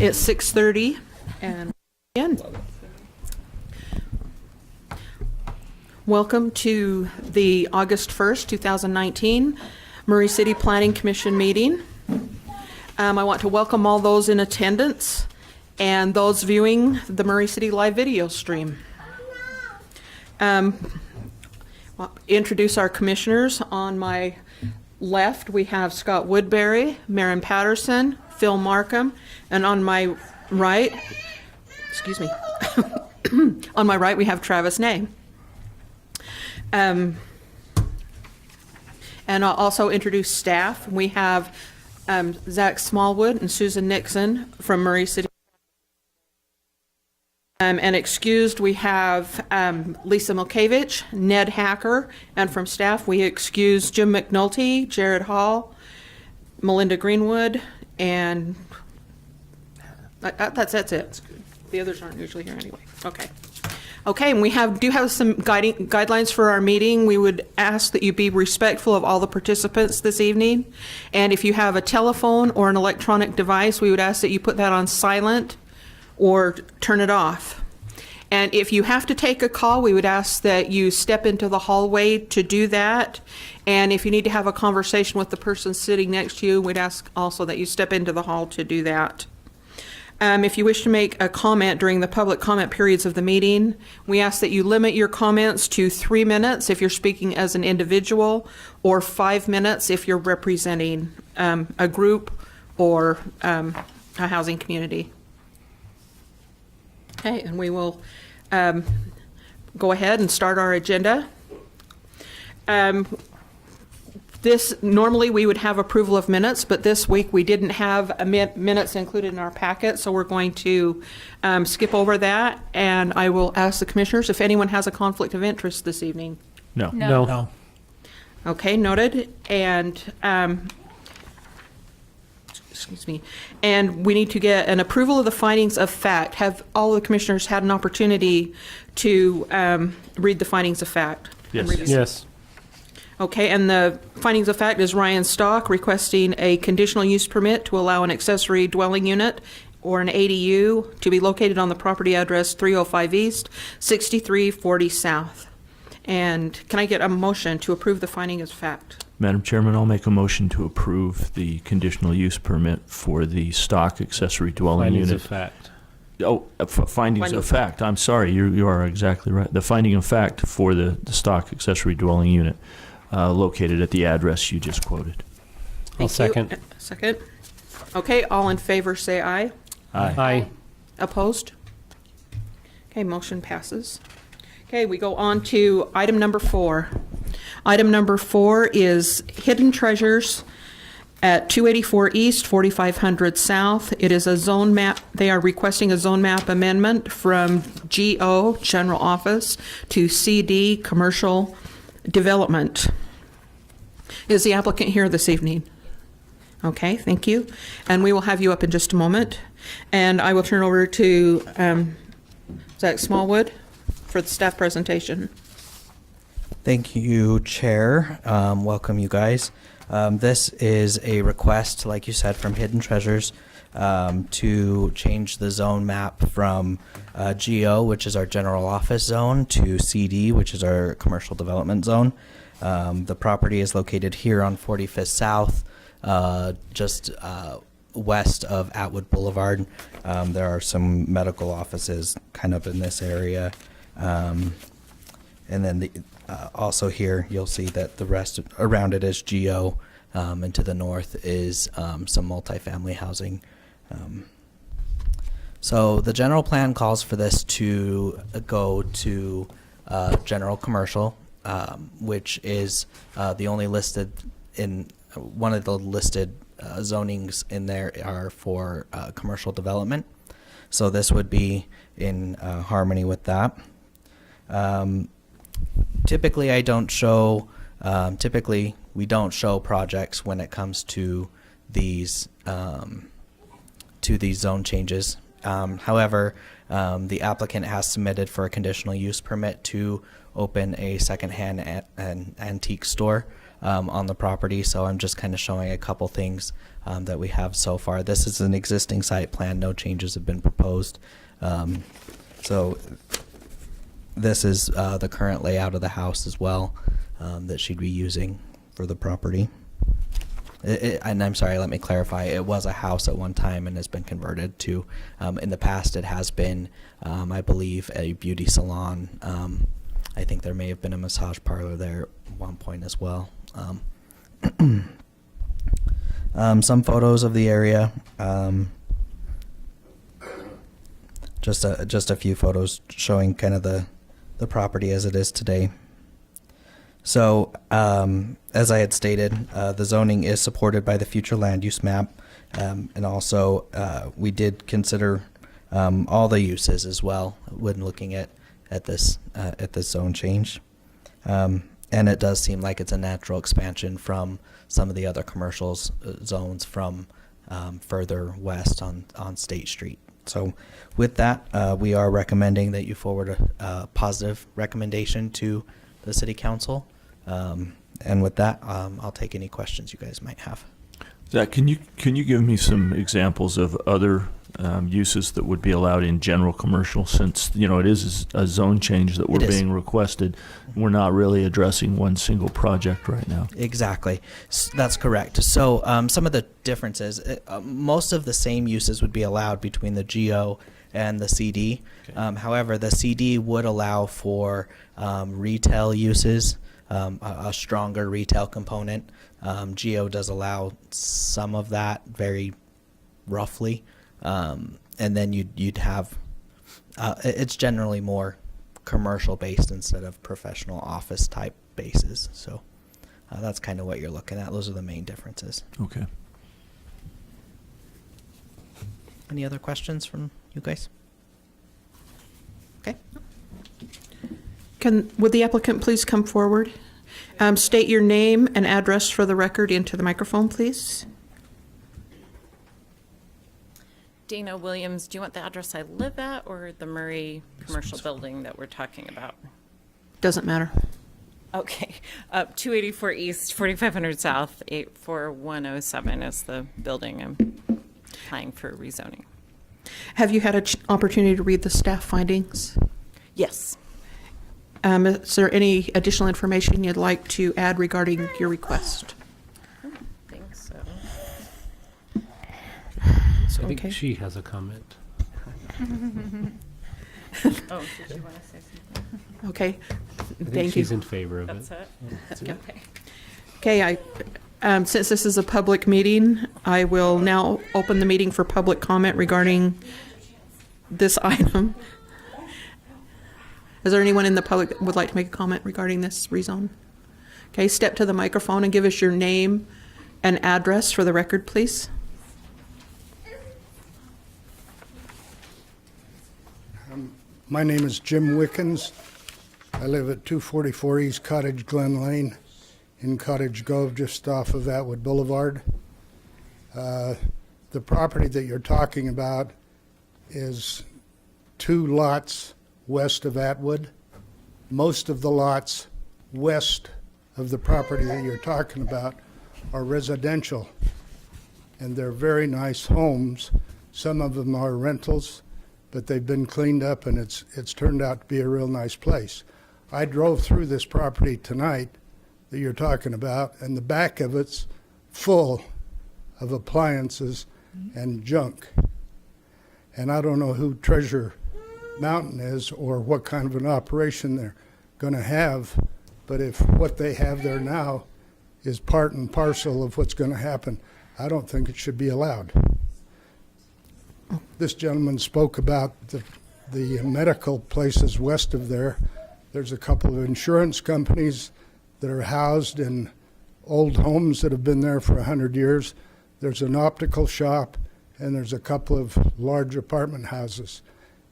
It's 6:30 and again. Welcome to the August 1st, 2019 Murray City Planning Commission meeting. I want to welcome all those in attendance and those viewing the Murray City live video stream. Introduce our commissioners. On my left, we have Scott Woodbury, Marin Patterson, Phil Markham, and on my right, excuse me, on my right we have Travis Ney. And I'll also introduce staff. We have Zach Smallwood and Susan Nixon from Murray City. And excused, we have Lisa Milkevich, Ned Hacker, and from staff we excuse Jim McNulty, Jared Hall, Melinda Greenwood, and that's it. The others aren't usually here anyway. Okay, and we do have some guidelines for our meeting. We would ask that you be respectful of all the participants this evening. And if you have a telephone or an electronic device, we would ask that you put that on silent or turn it off. And if you have to take a call, we would ask that you step into the hallway to do that. And if you need to have a conversation with the person sitting next to you, we'd ask also that you step into the hall to do that. If you wish to make a comment during the public comment periods of the meeting, we ask that you limit your comments to 3 minutes if you're speaking as an individual, or 5 minutes if you're representing a group or a housing community. Okay, and we will go ahead and start our agenda. Normally we would have approval of minutes, but this week we didn't have minutes included in our packet, so we're going to skip over that, and I will ask the commissioners if anyone has a conflict of interest this evening. No. Okay, noted. And excuse me. And we need to get an approval of the findings of fact. Have all the commissioners had an opportunity to read the findings of fact? Yes. Okay, and the findings of fact is Ryan Stock requesting a conditional use permit to allow an accessory dwelling unit or an ADU to be located on the property address 305 East, 6340 South. And can I get a motion to approve the findings of fact? Madam Chairman, I'll make a motion to approve the conditional use permit for the stock accessory dwelling Findings unit. of fact. Oh, findings of fact. I'm sorry, you are exactly right. The finding of fact for the stock accessory dwelling unit located at the address you just quoted. I'll second. Second. Okay, all in favor say aye. Aye. Opposed? Okay, motion passes. Okay, we go on to item number 4. Item number 4 is Hidden Treasures at 284 East, 4500 South. It is a zone map. They are requesting a zone map amendment from GO, General Office, to CD, Commercial Development. Is the applicant here this evening? Okay, thank you. And we will have you up in just a moment. And I will turn over to Zach Smallwood for the staff presentation. Thank you, Chair. Welcome, you guys. This is a request, like you said, from Hidden Treasures to change the zone map from GO, which is our general office zone, to CD, which is our commercial development zone. The property is located here on 45th South, just west of Atwood Boulevard. There are some medical offices kind of in this area. And then also here, you'll see that the rest around it is GO, and to the north is some multifamily housing. So the general plan calls for this to go to general commercial, which is the only listed in one of the listed zonings in there are for commercial development. So this would be in harmony with that. Typically, we don't show projects when it comes to these zone changes. However, The applicant has submitted for a conditional use permit to open a secondhand an antique store on the property. So I'm just kind of showing a couple things that we have so far. This is an existing site plan. No changes have been proposed. So this is the current layout of the house as well that she'd be using for the property. And I'm sorry, let me clarify. It was a house at one time and has been converted to, in the past it has been, I believe, a beauty salon. I think there may have been a massage parlor there at one point as well. Some photos of the area. Just a few photos showing kind of the property as it is today. So, as I had stated, the zoning is supported by the future land use map, and also we did consider all the uses as well when looking at this zone change, and it does seem like it's a natural expansion from some of the other commercial zones from further west on State Street. So, with that, we are recommending that you forward a positive recommendation to the City Council. And with that, I'll take any questions you guys might have. Zach, can you give me some examples of other uses that would be allowed in general commercial, since it is a zone change that we're being requested? We're not really addressing one single project right now. Exactly, that's correct. So some of the differences, most of the same uses would be allowed between the GO and the CD. Okay. However, the CD would allow for retail uses. A stronger retail component. GO does allow some of that very roughly, and then you'd have it's generally more commercial based instead of professional office type bases. So that's kind of what you're looking at. Those are the main differences. Okay. Any other questions from you guys? Okay. Would the applicant please come forward? State your name and address for the record into the microphone, please. Dana Williams, do you want the address I live at or the Murray commercial building that we're talking about? Doesn't matter. Okay. 284 East, 4500 South, 84107 is the building I'm applying for rezoning. Have you had an opportunity to read the staff findings? Yes. Is there any additional information you'd like to add regarding your request? I don't think so. I Okay. think she has a comment. Oh, did you want to say something? Okay, I think thank you. she's in favor of That's it. it? Okay. Okay, since this is a public meeting, I will now open the meeting for public comment regarding this item. Is there anyone in the public that would like to make a comment regarding this rezone? Okay, step to the microphone and give us your name and address for the record, please. My name is Jim Wickens. I live at 244 East Cottage Glen Lane in Cottage Grove, just off of Atwood Boulevard. The property that you're talking about is 2 lots west of Atwood. Most of the lots west of the property that you're talking about are residential, and they're very nice homes. Some of them are rentals, but they've been cleaned up, and it's turned out to be a real nice place. I drove through this property tonight that you're talking about, and the back of it's full of appliances and junk. And I don't know who Treasure Mountain is or what kind of an operation they're going to have, but if what they have there now is part and parcel of what's going to happen, I don't think it should be allowed. This gentleman spoke about the medical places west of there. There's a couple of insurance companies that are housed in old homes that have been there for 100 years. There's an optical shop, and there's a couple of large apartment houses.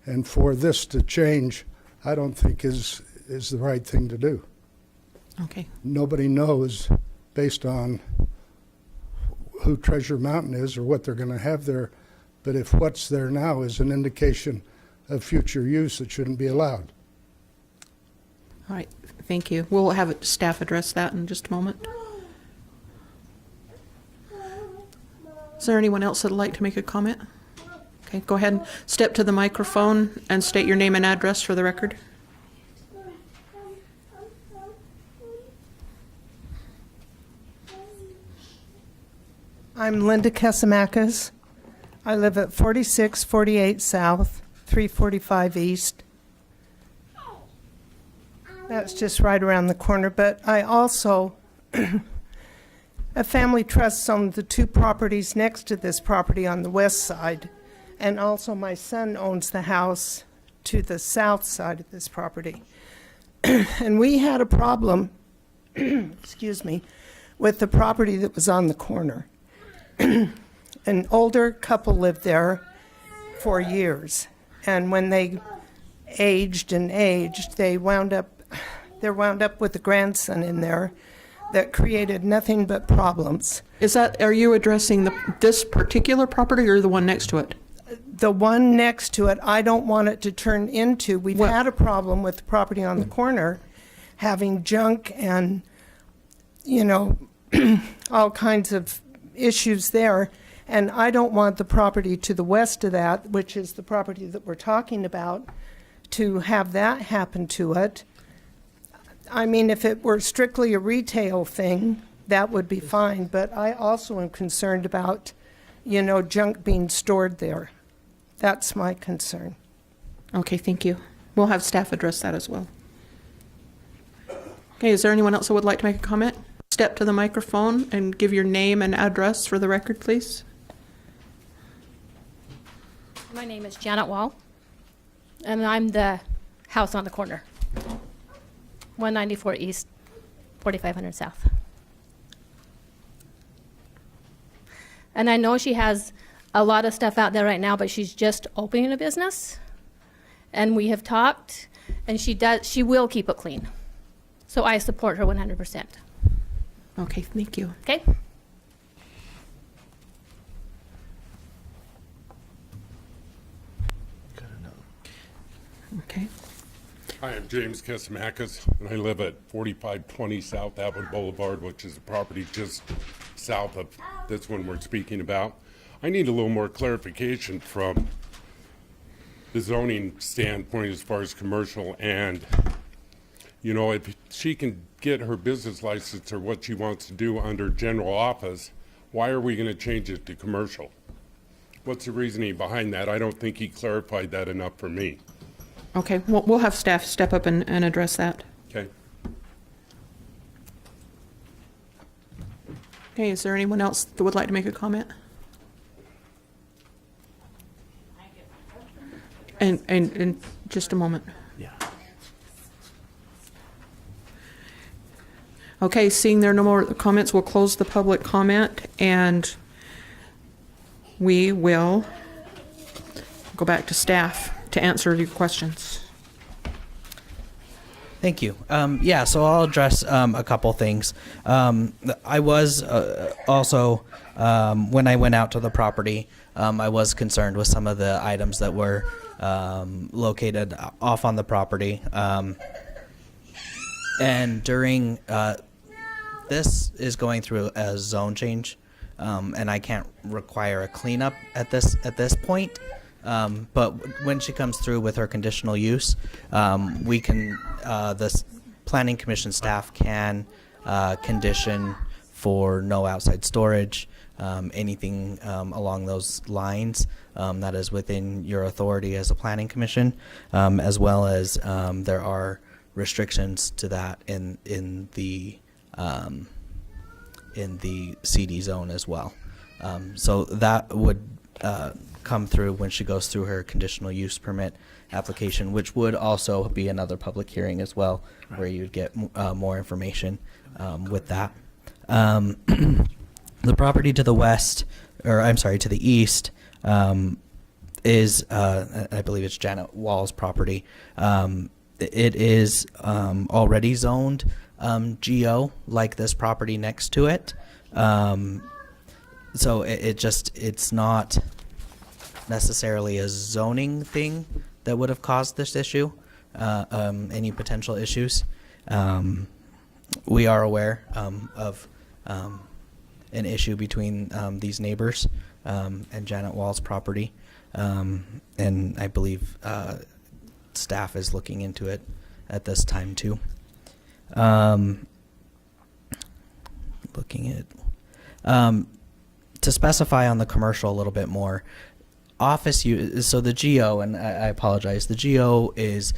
And for this to change, I don't think is the right thing to do. Okay. Nobody knows, based on who Treasure Mountain is or what they're going to have there, but if what's there now is an indication of future use that shouldn't be allowed. All right, thank you. We'll have staff address that in just a moment. Is there anyone else that'd like to make a comment? Okay, go ahead and step to the microphone and state your name and address for the record. I'm Linda Kesemakis. I live at 4648 South, 345 East. That's just right around the corner, but I also, a family trust owns the 2 properties next to this property on the west side, and also my son owns the house to the south side of this property. And we had a problem, excuse me, with the property that was on the corner. An older couple lived there for years, and when they aged, they wound up with a grandson in there that created nothing but problems. Are you addressing this particular property or the one next to it? The one next to it, I don't want it to turn into, we've What? had a problem with the property on the corner having junk and, all kinds of issues there. And I don't want the property to the west of that, which is the property that we're talking about, to have that happen to it. I mean, if it were strictly a retail thing, that would be fine, but I also am concerned about, junk being stored there. That's my concern. Okay, thank you. We'll have staff address that as well. Okay, is there anyone else who would like to make a comment? Step to the microphone and give your name and address for the record, please. My name is Janet Wall, and I'm the house on the corner, 194 East, 4500 South. And I know she has a lot of stuff out there right now, but she's just opening a business, and we have talked, and she will keep it clean. So I support her 100%. Okay, thank you. Okay? Okay. Hi, I'm James Kesemakis, and I live at 4520 South Abbott Boulevard, which is a property just south of this one we're speaking about. I need a little more clarification from the zoning standpoint as far as commercial, and, if she can get her business license or what she wants to do under general office, why are we going to change it to commercial? What's the reasoning behind that? I don't think he clarified that enough for me. Okay, we'll have staff step up and address that. Okay. Okay, is there anyone else that would like to make a comment? And just a moment. Yeah. Okay, seeing there are no more comments, we'll close the public comment and we will go back to staff to answer your questions. Thank you. So I'll address a couple things. I was also, when I went out to the property, I was concerned with some of the items that were located off on the property. And during, this is going through a zone change, and I can't require a cleanup at this point. But when she comes through with her conditional use, we can, the planning commission staff can condition for no outside storage, anything along those lines that is within your authority as a planning commission, as well as there are restrictions to that in the CD zone as well. So that would come through when she goes through her conditional use permit application, which would also be another public hearing as well, where you'd get more information with that. The property to the west, to the east, is, I believe it's Janet Wall's property. It is already zoned GO, like this property next to it. So it's not necessarily a zoning thing that would have caused this issue, any potential issues. We are aware of an issue between these neighbors and Janet Wall's property, and I believe staff is looking into it at this time too. Looking at to specify on the commercial a little bit more, office use. So the GO, and I apologize, the GO is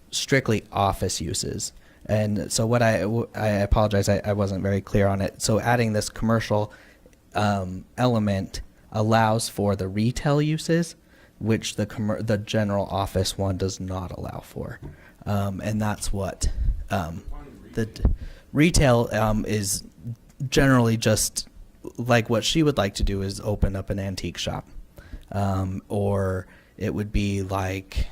strictly office uses. And so what I apologize, I wasn't very clear on it. So adding this commercial element allows for the retail uses, which the general office one does not allow for. And that's what the retail is generally just like what she would like to do is open up an antique shop. Or it would be like,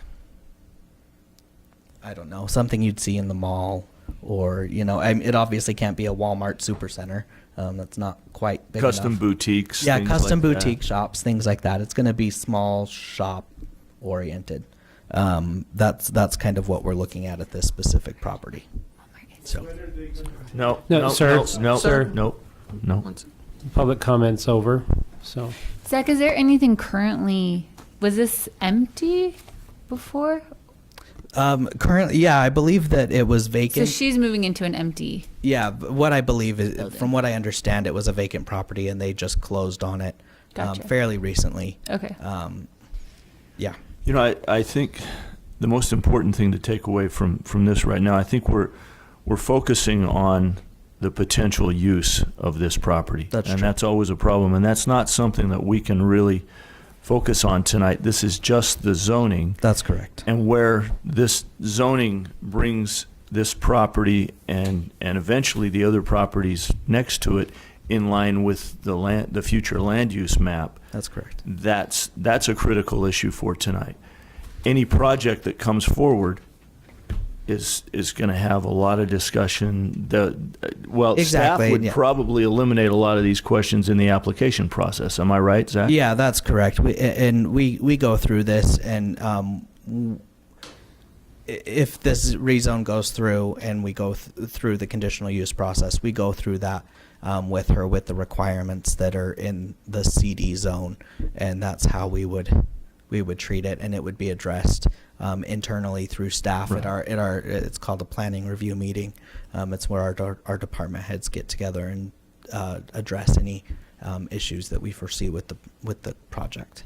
I don't know, something you'd see in the mall, or, you know, it obviously can't be a Walmart supercenter. That's not quite big Custom enough. boutiques. Yeah, things custom like boutique that. shops, things like that. It's going to be small shop oriented. That's kind of what we're looking at this specific property. So No, No, sir. no, Sir. no. Public comments over, so. Zach, is there anything currently, was this empty before? currently, yeah, I believe that it was So vacant. she's moving into an empty. Yeah, what I believe is, Building. from what I understand, it was a vacant property and they just closed on it Gotcha. fairly recently. Okay. Yeah. You know, I think the most important thing to take away from this right now, I think we're focusing on the potential use of this property. That's and true. that's always a problem. And that's not something that we can really focus on tonight. This is just the zoning. That's correct. And where this zoning brings this property and eventually the other properties next to it in line with the future land use map, That's correct. that's a critical issue for tonight. Any project that comes forward is going to have a lot of discussion. Exactly, Staff would yeah. probably eliminate a lot of these questions in the application process. Am I right, Zach? Yeah, that's correct. We go through this, and if this rezone goes through and we go through the conditional use process, we go through that with her with the requirements that are in the CD zone, and that's how we would treat it, and it would be addressed internally through staff Right. at our it's called a planning review meeting. It's where our department heads get together and address any issues that we foresee with the project.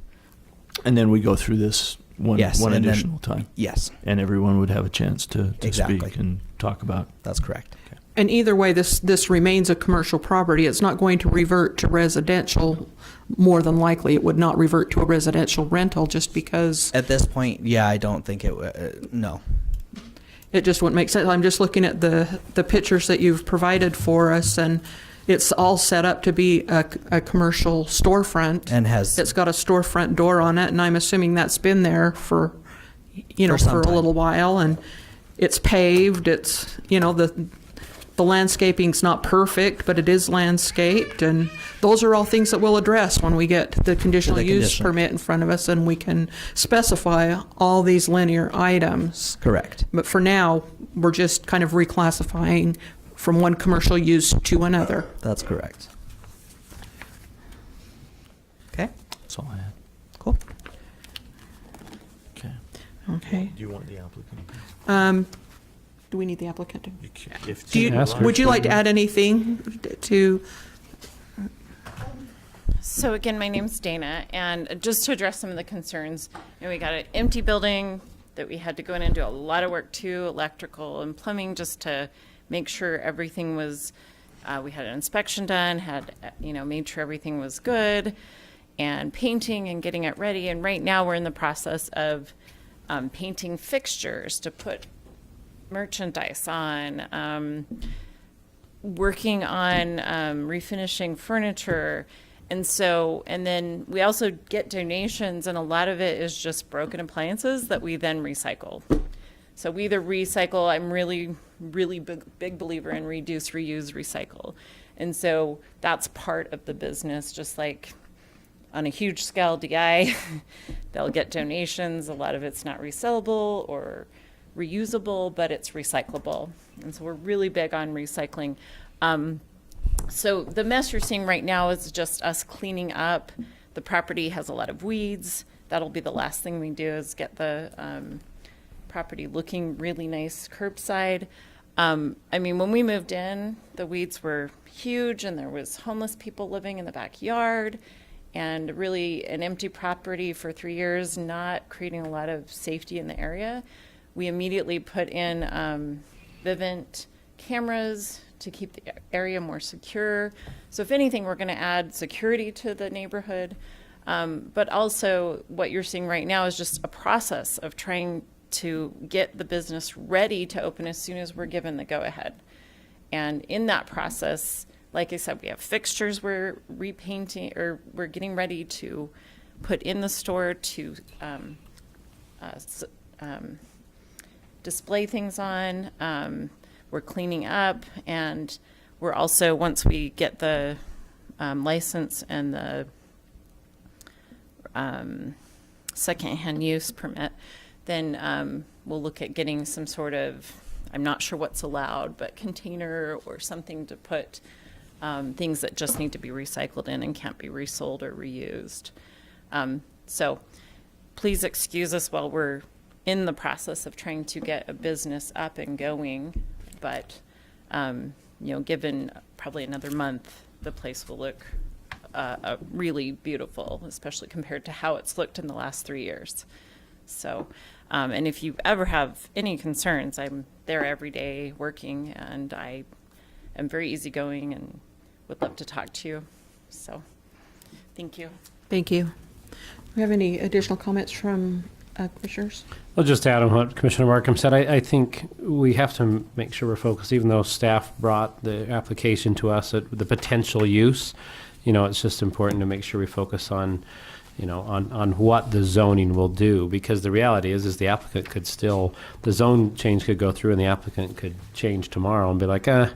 And then we go through this one Yes, and then- additional time. Yes, And everyone would have a chance to Exactly. speak and talk about. that's correct. And either way, this remains a commercial property. It's not going to revert to residential. More than likely, it would not revert to a residential rental just because At this point, yeah, I don't think it. No. it just wouldn't make sense. I'm just looking at the pictures that you've provided for us, and it's all set up to be a commercial storefront. And has It's got a storefront door on it, and I'm assuming that's been there for For some for a time. little while, and it's paved. It's, the landscaping's not perfect, but it is landscaped, and those are all things that we'll address when we get the conditional The use conditional. permit in front of us, and we can specify all these linear items. correct. But for now, we're just kind of reclassifying from one commercial use to another. That's correct. Okay. That's all I had. Cool. Okay. Okay. Do you want the applicant? Do we need the applicant to? If Do you, Ask her. would you like to add anything to? So again, my name's Dana, and just to address some of the concerns, we got an empty building that we had to go in and do a lot of work to, electrical and plumbing, just to make sure everything was, we had an inspection done, had, made sure everything was good, and painting and getting it ready. And right now, we're in the process of painting fixtures to put merchandise on, working on refinishing furniture. And then we also get donations, and a lot of it is just broken appliances that we then recycle. So we either recycle, I'm really, really big believer in reduce, reuse, recycle. And so that's part of the business, just like on a huge scale DI. They'll get donations. A lot of it's not resellable or reusable, but it's recyclable. And so we're really big on recycling. So the mess you're seeing right now is just us cleaning up. The property has a lot of weeds. That'll be the last thing we do, is get the property looking really nice curbside. I mean, when we moved in, the weeds were huge and there was homeless people living in the backyard, and really an empty property for 3 years, not creating a lot of safety in the area. We immediately put in Vivint cameras to keep the area more secure. So if anything, we're going to add security to the neighborhood. But also what you're seeing right now is just a process of trying to get the business ready to open as soon as we're given the go-ahead. And in that process, like I said, we have fixtures we're repainting, or we're getting ready to put in the store to display things on. We're cleaning up, and we're also, once we get the license and the secondhand use permit, then we'll look at getting some sort of, I'm not sure what's allowed, but container or something to put things that just need to be recycled in and can't be resold or reused. So please excuse us while we're in the process of trying to get a business up and going. But, given probably another month, the place will look really beautiful, especially compared to how it's looked in the last 3 years. So, and if you ever have any concerns, I'm there every day working, and I am very easygoing and would love to talk to you. So, thank you. Thank you. Do we have any additional comments from commissioners? I'll just add on what Commissioner Markham said. I think we have to make sure we're focused, even though staff brought the application to us at the potential use. It's just important to make sure we focus on, on what the zoning will do, because the reality is the applicant could still, the zone change could go through and the applicant could change tomorrow and be like, I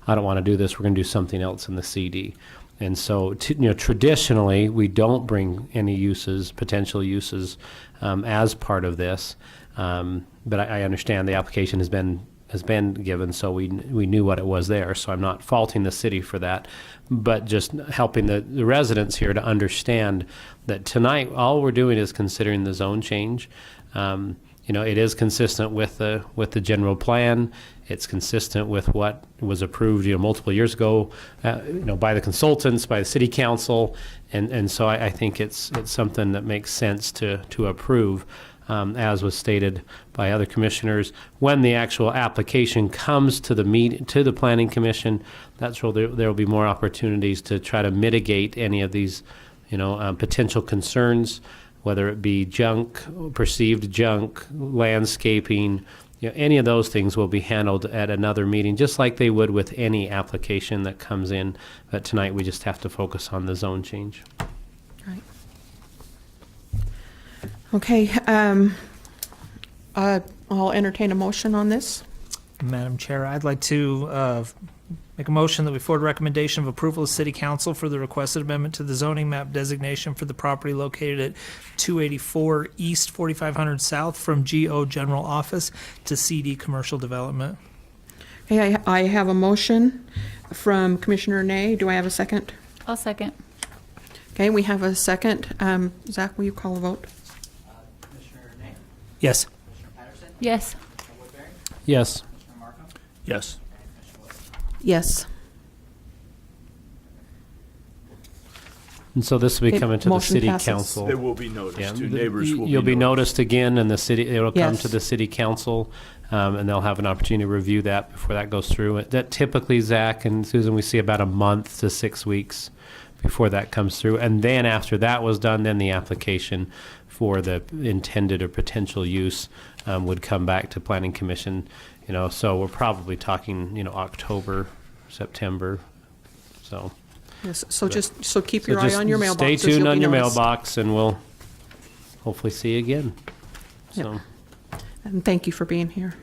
don't want to do this. We're going to do something else in the CD. And so, traditionally, we don't bring any uses, potential uses, as part of this. But I understand the application has been given, so we knew what it was there. So I'm not faulting the city for that, but just helping the residents here to understand that tonight all we're doing is considering the zone change. It is consistent with the general plan. It's consistent with what was approved, multiple years ago, by the consultants, by the city council, and so I think it's something that makes sense to approve, as was stated by other commissioners. When the actual application comes to the Planning Commission, that's where there will be more opportunities to try to mitigate any of these, potential concerns, whether it be junk, perceived junk, landscaping. Any of those things will be handled at another meeting, just like they would with any application that comes in. But tonight we just have to focus on the zone change. Right. Okay. I'll entertain a motion on this. Madam Chair, I'd like to make a motion that we forward recommendation of approval of City Council for the requested amendment to the zoning map designation for the property located at 284 East 4500 South from GO General Office to CD Commercial Development. Okay, I have a motion from Commissioner Ney. Do I have a second? I'll second. Okay, we have a second. Zach, will you call a vote? Commissioner Ney? Yes. Commissioner Patterson? Yes. Commissioner Woodbury? Yes. Commissioner Markham? Yes. And Commissioner Wood? Yes. And so this will be Okay, coming to the motion city passes. council. It will be noticed. Yeah, Neighbors will you'll be noticed. noticed again, and the city, it'll come Yes. to the city council, and they'll have an opportunity to review that before that goes through. That typically, Zach and Susan, we see about a month to 6 weeks before that comes through. And then after that was done, then the application for the intended or potential use would come back to Planning Commission. So we're probably talking, October, September. So Yes. So keep so your eye just on your mailbox. stay as tuned you'll on be your noticed. mailbox, and we'll hopefully see you again. So. And thank you for being here.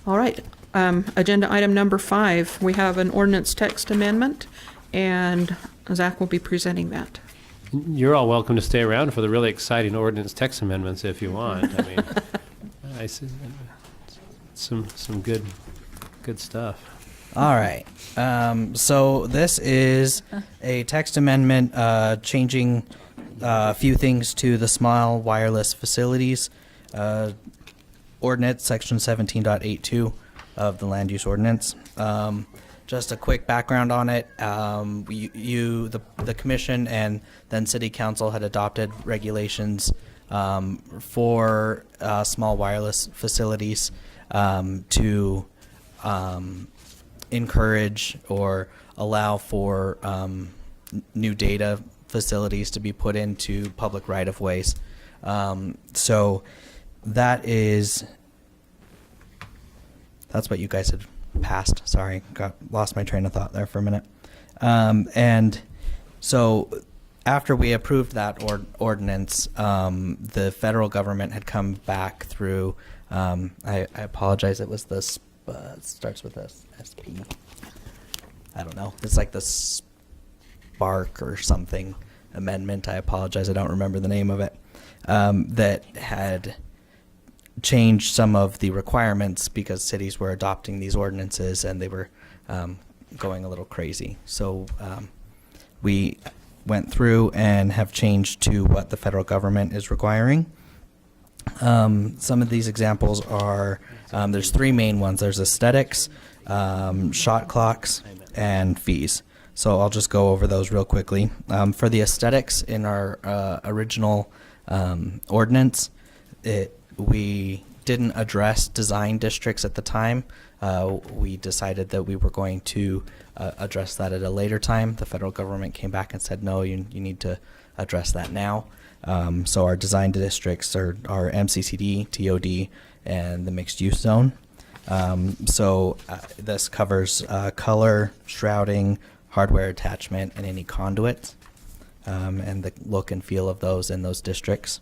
All right. Agenda item number 5. We have an ordinance text amendment, and Zach will be presenting that. You're all welcome to stay around for the really exciting ordinance text amendments if you want. I mean, I see some good stuff. All right. So this is a text amendment changing a few things to the small wireless facilities ordinance, section 17.82 of the land use ordinance. Just a quick background on it. The commission and then city council had adopted regulations for small wireless facilities to encourage or allow for new data facilities to be put into public right-of-ways. So that's what you guys had passed. Sorry, lost my train of thought there for a minute. And so after we approved that ordinance, the federal government had come back through, I apologize, it was this, it starts with a SP. I don't know. It's like the Spark or something amendment. I apologize. I don't remember the name of it. That had changed some of the requirements because cities were adopting these ordinances and they were going a little crazy. So we went through and have changed to what the federal government is requiring. Some of these examples are, there's three main ones. There's aesthetics, shot clocks, and fees. So I'll just go over those real quickly. For the aesthetics in our original ordinance, we didn't address design districts at the time. We decided that we were going to address that at a later time. The federal government came back and said, no, you need to address that now. So our design districts are MCCD, TOD, and the mixed use zone. So this covers color, shrouding, hardware attachment, and any conduits, and the look and feel of those in those districts.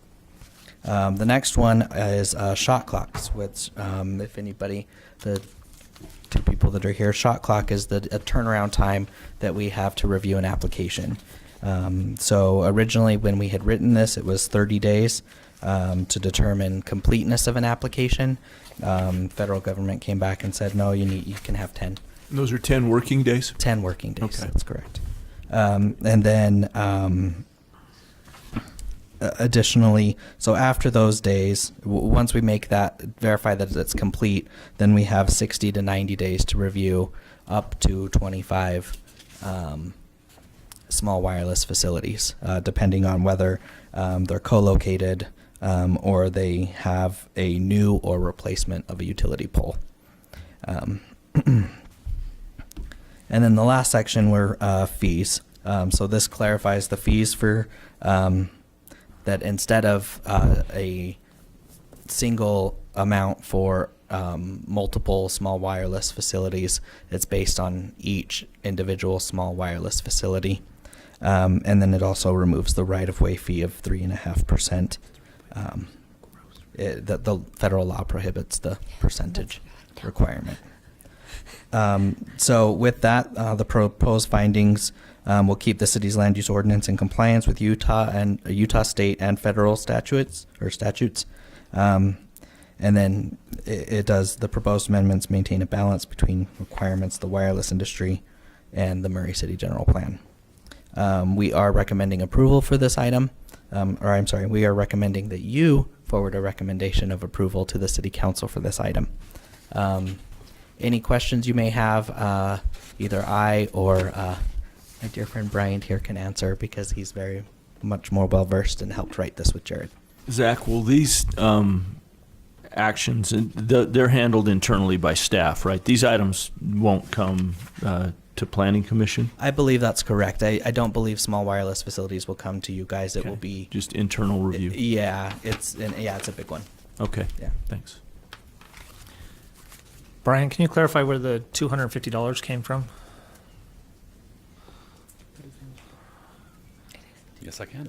The next one is shot clocks, which, if anybody, the two people that are here, shot clock is a turnaround time that we have to review an application. So originally when we had written this, it was 30 days to determine completeness of an application. Federal government came back and said, no, you can have 10. And those are 10 working days? 10 working days, Okay. That's correct. And then additionally, so after those days, once we make that, verify that it's complete, then we have 60 to 90 days to review up to 25 small wireless facilities, depending on whether they're co-located or they have a new or replacement of a utility pole. And then the last section were fees. So this clarifies the fees for that instead of a single amount for multiple small wireless facilities, it's based on each individual small wireless facility. And then it also removes the right-of-way fee of 3.5%. The federal law prohibits the percentage requirement. So with that, the proposed findings will keep the city's land use ordinance in compliance with Utah state and federal statutes. And then it does, the proposed amendments maintain a balance between requirements, the wireless industry, and the Murray City General Plan. We are recommending approval for this item, we are recommending that you forward a recommendation of approval to the City Council for this item. Any questions you may have, either I or my dear friend Brian here can answer because he's very much more well-versed and helped write this with Jared. Zach, will these actions, they're handled internally by staff, right? These items won't come to Planning Commission? I believe that's correct. I don't believe small wireless facilities will come to you guys. It will be just internal review. Yeah, it's a big one. Okay. Yeah. Thanks. Brian, can you clarify where the $250 came from? Yes, I can.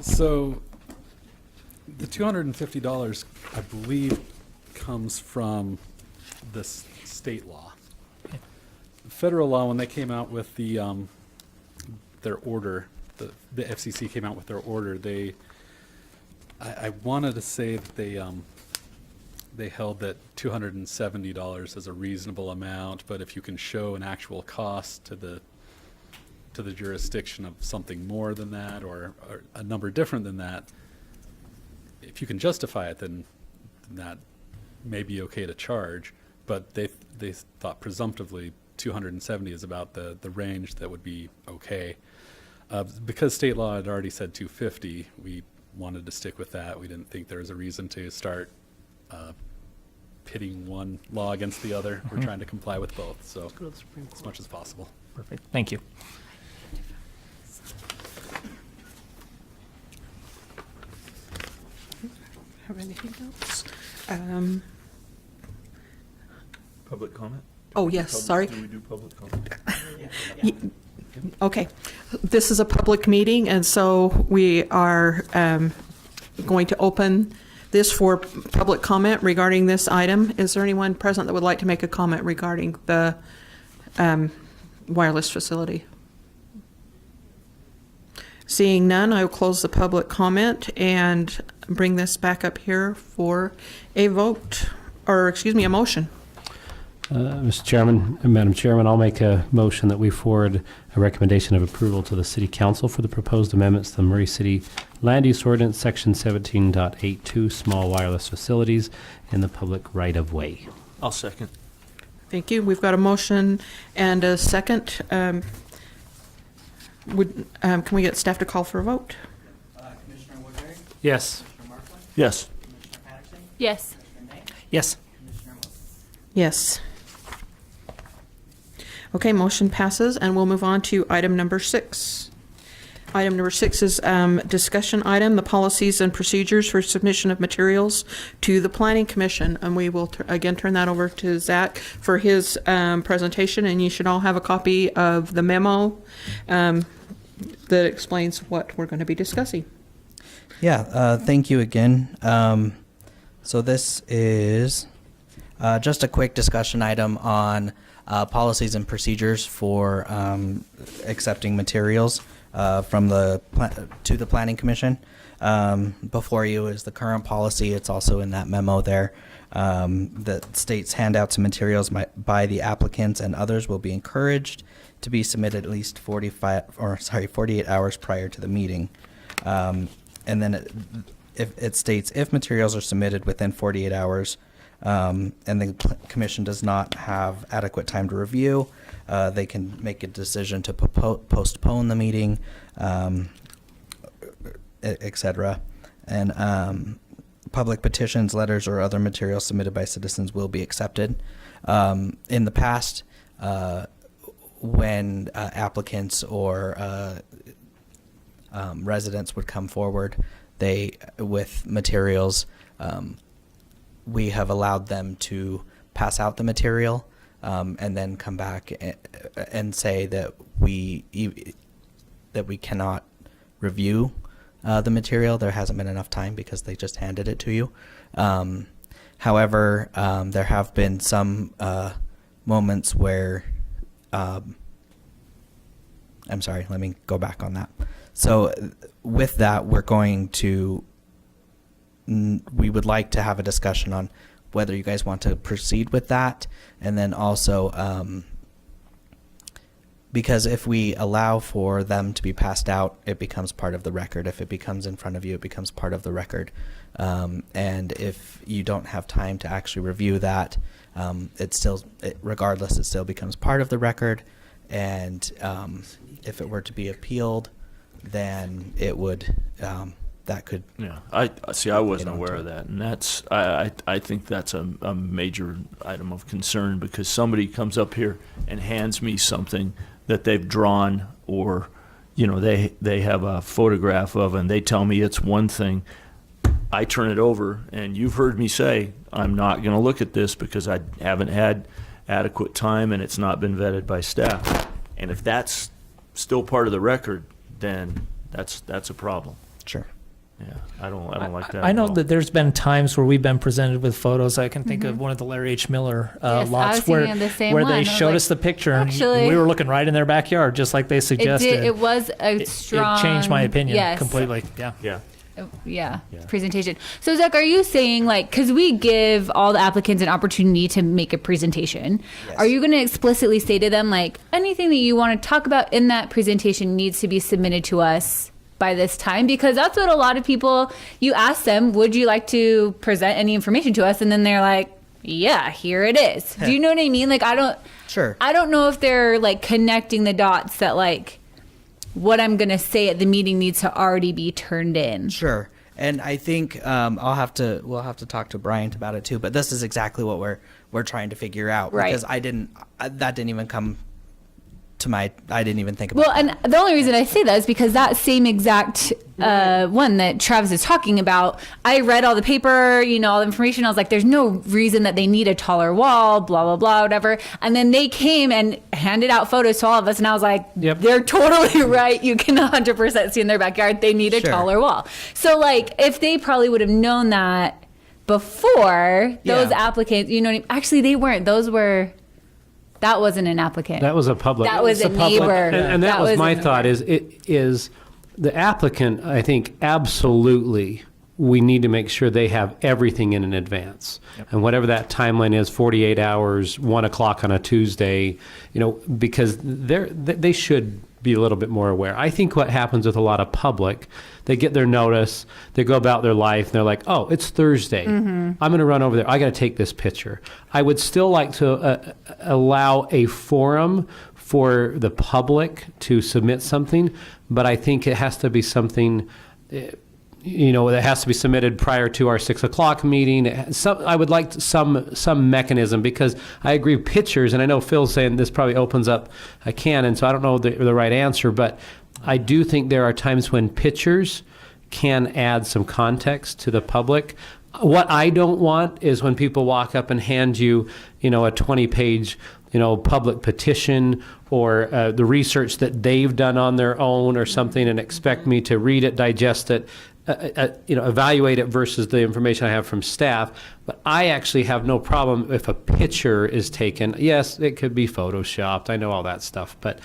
So the $250, I believe, comes from this state law. Federal law, when they came out with the their order, the FCC came out with their order, I wanted to say that they held that $270 is a reasonable amount, but if you can show an actual cost to the jurisdiction of something more than that, or a number different than that, if you can justify it, then that may be okay to charge. But they thought presumptively 270 is about the range that would be okay. Because state law had already said 250, we wanted to stick with that. We didn't think there was a reason to start pitting one law against the other. We're trying to comply with both, so as much as possible. Perfect. Thank you. Have anything else? Public comment? Oh, yes, sorry. Do we do public comment? Okay. This is a public meeting, and so we are going to open this for public comment regarding this item. Is there anyone present that would like to make a comment regarding the wireless facility? Seeing none, I will close the public comment and bring this back up here for a vote, or excuse me, a motion. Mr. Chairman, Madam Chairman, I'll make a motion that we forward a recommendation of approval to the City Council for the proposed amendments to the Murray City Land Use Ordinance, Section 17.82, small wireless facilities in the public right-of-way. I'll second. Thank you. We've got a motion and a second. Can we get staff to call for a vote? Commissioner Woodbury? Yes. Commissioner Markland? Yes. Commissioner Patterson? Yes. Commissioner May? Yes. Commissioner Wilson? Yes. Okay, motion passes, and we'll move on to item number 6. Item number 6 is discussion item, the policies and procedures for submission of materials to the Planning Commission. And we will again turn that over to Zach for his presentation, and you should all have a copy of the memo that explains what we're going to be discussing. Yeah, thank you again. So this is just a quick discussion item on policies and procedures for accepting materials from to the Planning Commission. Before you is the current policy. It's also in that memo there that states handouts and materials by the applicants and others will be encouraged to be submitted at least 48 hours prior to the meeting. And then it states if materials are submitted within 48 hours and the commission does not have adequate time to review, they can make a decision to postpone the meeting, etc. And public petitions, letters, or other materials submitted by citizens will be accepted. In the past, when applicants or residents would come forward, with materials, we have allowed them to pass out the material and then come back and say that we cannot review the material. There hasn't been enough time because they just handed it to you. However, there have been some moments where I'm sorry, let me go back on that. So with that, we would like to have a discussion on whether you guys want to proceed with that. And then also, because if we allow for them to be passed out, it becomes part of the record. If it becomes in front of you, it becomes part of the record. And if you don't have time to actually review that, regardless, it still becomes part of the record. And if it were to be appealed, then it would, that could. Yeah, I wasn't aware of that, and that's I think that's a major item of concern, because somebody comes up here and hands me something that they've drawn, or they have a photograph of, and they tell me it's one thing. I turn it over, and you've heard me say I'm not going to look at this because I haven't had adequate time and it's not been vetted by staff. And if that's still part of the record, then that's a problem. Sure. Yeah, I don't like that. I know at all. that there's been times where we've been presented with photos. I can think of one of the Larry H. Miller Yes, I was lots where, thinking of the same where one. I they was showed like, us the picture and actually- we were looking right in their backyard, just like they It suggested. did. It was a It strong. changed my opinion yes. completely. Yeah. Yeah. Yeah, Yeah. presentation. So Zach, are you saying like, because we give all the applicants an opportunity to make a presentation, Yes. are you going to explicitly say to them like anything that you want to talk about in that presentation needs to be submitted to us by this time? Because that's what a lot of people, you ask them, would you like to present any information to us? And then they're like, yeah, here it is. Do you know what I mean? Like, I don't know if they're like connecting the dots that like what I'm going to say at the meeting needs to already be turned in. Sure. And I think we'll have to talk to Bryant about it too. But this is exactly what we're trying to figure out, Right. because that didn't even come to I didn't even think about. Well, and the only reason I say that is because that same exact one that Travis is talking about, I read all the paper, all the information. I was like, there's no reason that they need a taller wall, blah, blah, blah, whatever. And then they came and handed out photos to all of us. And I was like, Yep. they're totally right. You can 100% see in their backyard, they need a Sure. taller wall. So like, if they probably would have known that before, those Yeah. applicants, actually they weren't. That wasn't an applicant. That was a public. That was a neighbor. And that That was was my a thought is the applicant, I think, absolutely, we need to make sure they have everything in advance. And whatever that timeline is, 48 hours, 1 o'clock on a Tuesday, because they should be a little bit more aware. I think what happens with a lot of public, they get their notice, they go about their life, and they're like, oh, it's Thursday. I'm going to run over there. I got to take this picture. I would still like to allow a forum for the public to submit something, but I think it has to be something that has to be submitted prior to our 6 o'clock meeting. I would like some mechanism, because I agree pictures, and I know Phil's saying this probably opens up a can, and so I don't know the right answer, but I do think there are times when pictures can add some context to the public. What I don't want is when people walk up and hand you, a 20-page, public petition or the research that they've done on their own or something, and expect me to read it, digest it, evaluate it versus the information I have from staff. But I actually have no problem if a picture is taken. Yes, it could be photoshopped. I know all that stuff, but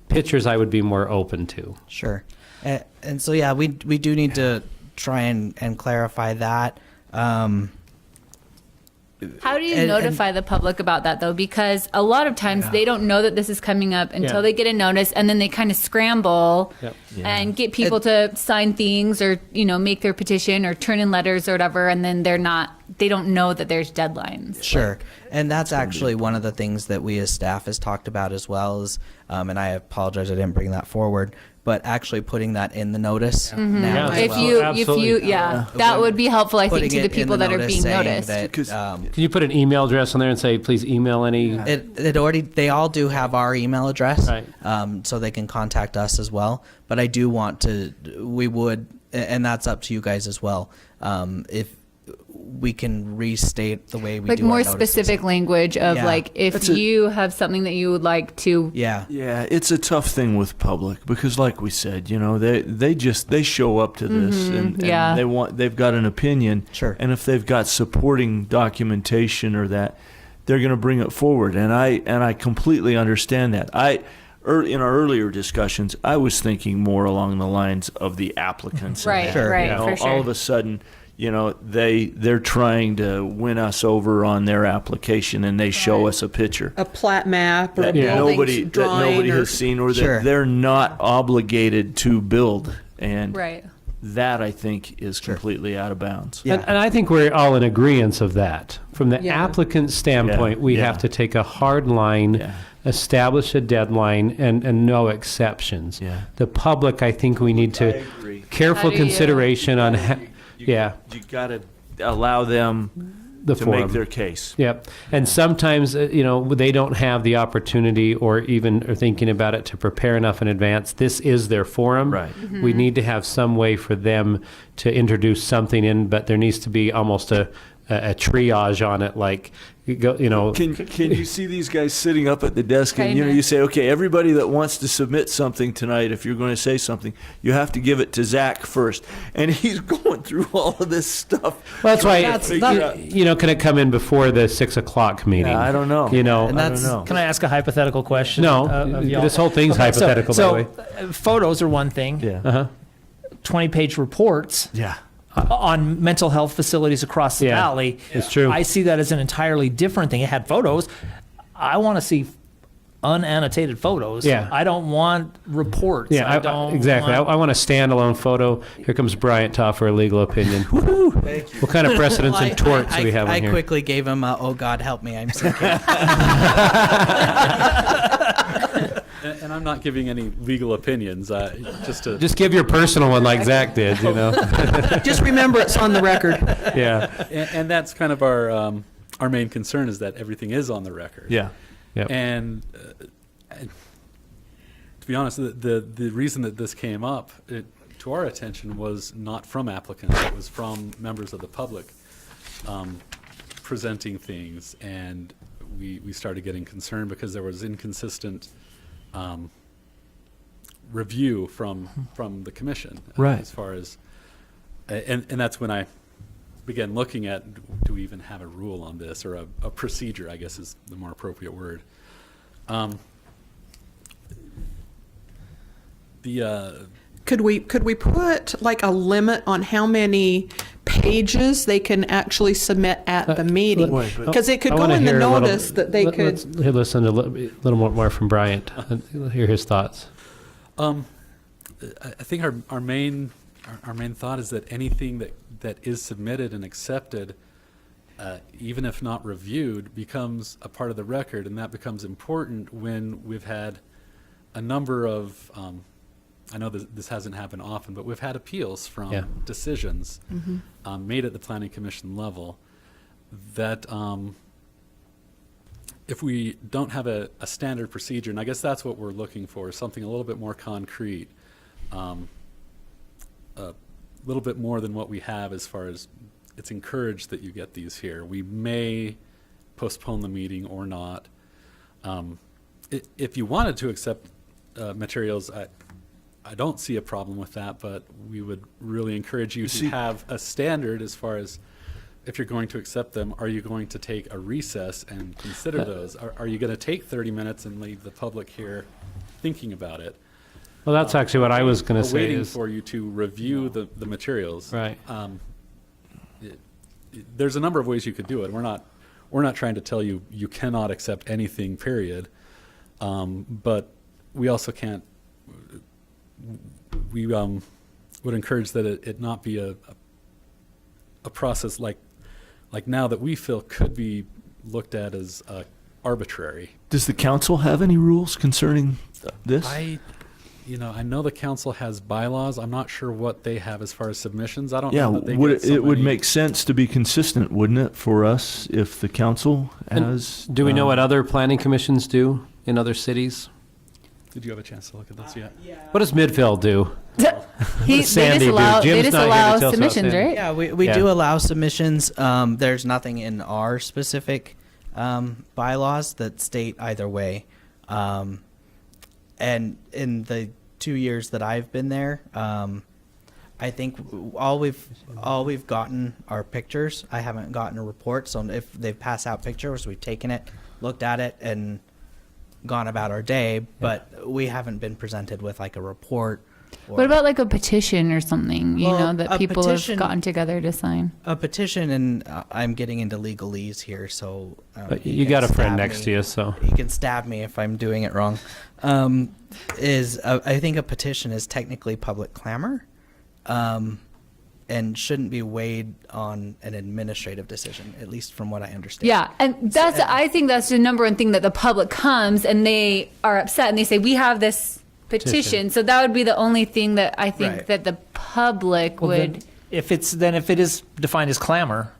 pictures I would be more open to. Sure. And so, yeah, we do need to try and clarify that. How do you And- notify the public about that, though? Because a lot of times they don't know that this is coming up until Yeah. they get a notice, and then they kind of scramble Yep. and get people to sign things or, make their petition or turn in letters or whatever, and then they don't know that there's deadlines. Sure. And that's actually one of the things that we as staff has talked about as well is, and I apologize I didn't bring that forward, but actually putting that in the notice now Yeah. as If well. you, Absolutely. that would be helpful, I think, Putting to the it in people that are notice being saying noticed. that, Can you put an email address on there and say, please email any? they all do have our email address, Right. So they can contact us as well. But I do want to, and that's up to you guys as well. If we can restate the way we Like do our more notices. specific language of Yeah. like, if That's a- you have something that you would like to. Yeah. Yeah, it's a tough thing with public because, like we said, they show up to this and yeah. they've got an opinion. Sure. And if they've got supporting documentation or that, they're going to bring it forward. And I completely understand that. In our earlier discussions, I was thinking more along the lines of the applicants. and Right, that. Sure. right, You know, for sure. all of a sudden, they're trying to win us over on their application, and they show us a picture A plat map or a that building drawing nobody or has seen, or that Sure. they're not obligated to build, and Right. that I think is completely out of bounds. Yeah. And I think we're all in agreement of that. From the Yeah. applicant standpoint, Yeah, we yeah. have to take a hard line, Yeah. establish a deadline, and no exceptions. Yeah. The public, I think we need to agree. careful How do you- consideration on, yeah, You got to allow them the to forum. make their case. Yep. And sometimes, they don't have the opportunity or even are thinking about it to prepare enough in advance. This is their forum. Right. We need to have some way for them to introduce something in, but there needs to be almost a triage on it, like, Can you see these guys sitting up at the desk and Kinda. you say, okay, everybody that wants to submit something tonight, if you're going to say something, you have to give it to Zach first, and he's going through all of this stuff. Well, that's why, can it come in before the 6 o'clock meeting? Yeah, I don't know. And I that's- don't know. Can I ask a hypothetical question? No, of y'all? this whole thing's hypothetical, by the way. Photos are one thing. Yeah. Uh-huh. 20-page reports Yeah. on mental health facilities across the Yeah, valley. it's true. I see that as an entirely different thing. It had photos. I want to see unannotated photos. Yeah. I don't want reports. Yeah, I don't exactly. want- I want a standalone photo. Here comes Bryant to offer a legal opinion. Woo-hoo. What kind of precedents and torts do we have I on here? quickly gave him oh God, help me, I'm sinking. And I'm not giving any legal opinions, just to. Just give your personal one like Zach did, Just remember it's on the record. Yeah. And that's kind of our main concern, is that everything is on the record. Yeah. Yep. And to be honest, the reason that this came up to our attention was not from applicants, it was from members of the public presenting things, and we started getting concerned because there was inconsistent review from the commission, Right. as far as, and that's when I began looking at, do we even have a rule on this, or a procedure, I guess is the more appropriate word. Could we put like a limit on how many pages they can actually submit at the meeting? Because it could I go wanna in the hear a little- notice that they could. Let's listen to a little more from Bryant. Hear his thoughts. I think our main thought is that anything that is submitted and accepted, even if not reviewed, becomes a part of the record, and that becomes important when we've had a number of, I know this hasn't happened often, but we've had appeals from Yeah. decisions made at the Planning Commission level that if we don't have a standard procedure, and I guess that's what we're looking for, something a little bit more concrete, a little bit more than what we have as far as it's encouraged that you get these here. We may postpone the meeting or not. If you wanted to accept materials, I don't see a problem with that, but we would really encourage you to have a standard as far as, if you're going to accept them, are you going to take a recess and consider those? Are you going to take 30 minutes and leave the public here thinking about it? Well, that's actually what I was going to say. Waiting Is, for you to review the materials. right. There's a number of ways you could do it. We're not trying to tell you you cannot accept anything, period. But we also can't. We would encourage that it not be a process like now that we feel could be looked at as arbitrary. Does the council have any rules concerning this? I know the council has bylaws. I'm not sure what they have as far as submissions. I don't Yeah, know that they would get so it would many- make sense to be consistent, wouldn't it, for us if the council has? Do we know what other planning commissions do in other cities? Did you have a chance to look at this yet? What does Midvale do? They Sandy do? disallow, Jim's not here to disallow tell us about submissions, Sandy. right? Yeah, we Yeah. do allow submissions. There's nothing in our specific bylaws that state either way. And in the 2 years that I've been there, I think all we've gotten are pictures. I haven't gotten a report. So if they pass out pictures, we've taken it, looked at it, and gone about our day. But we haven't been presented with like a report. Or What about like a petition or something, Well, that a people petition- have gotten together to sign? a petition? And I'm getting into legalese here, so But he you can got a friend stab next me. to you, so. He can stab me if I'm doing it wrong. I think a petition is technically public clamor, and shouldn't be weighed on an administrative decision, at least from what I understand. Yeah, and I think that's the number one thing, that the public comes and they are upset and they say, we have this petition. So that would be the only thing that I think Right. that the public Well, would. then if it is defined as clamor,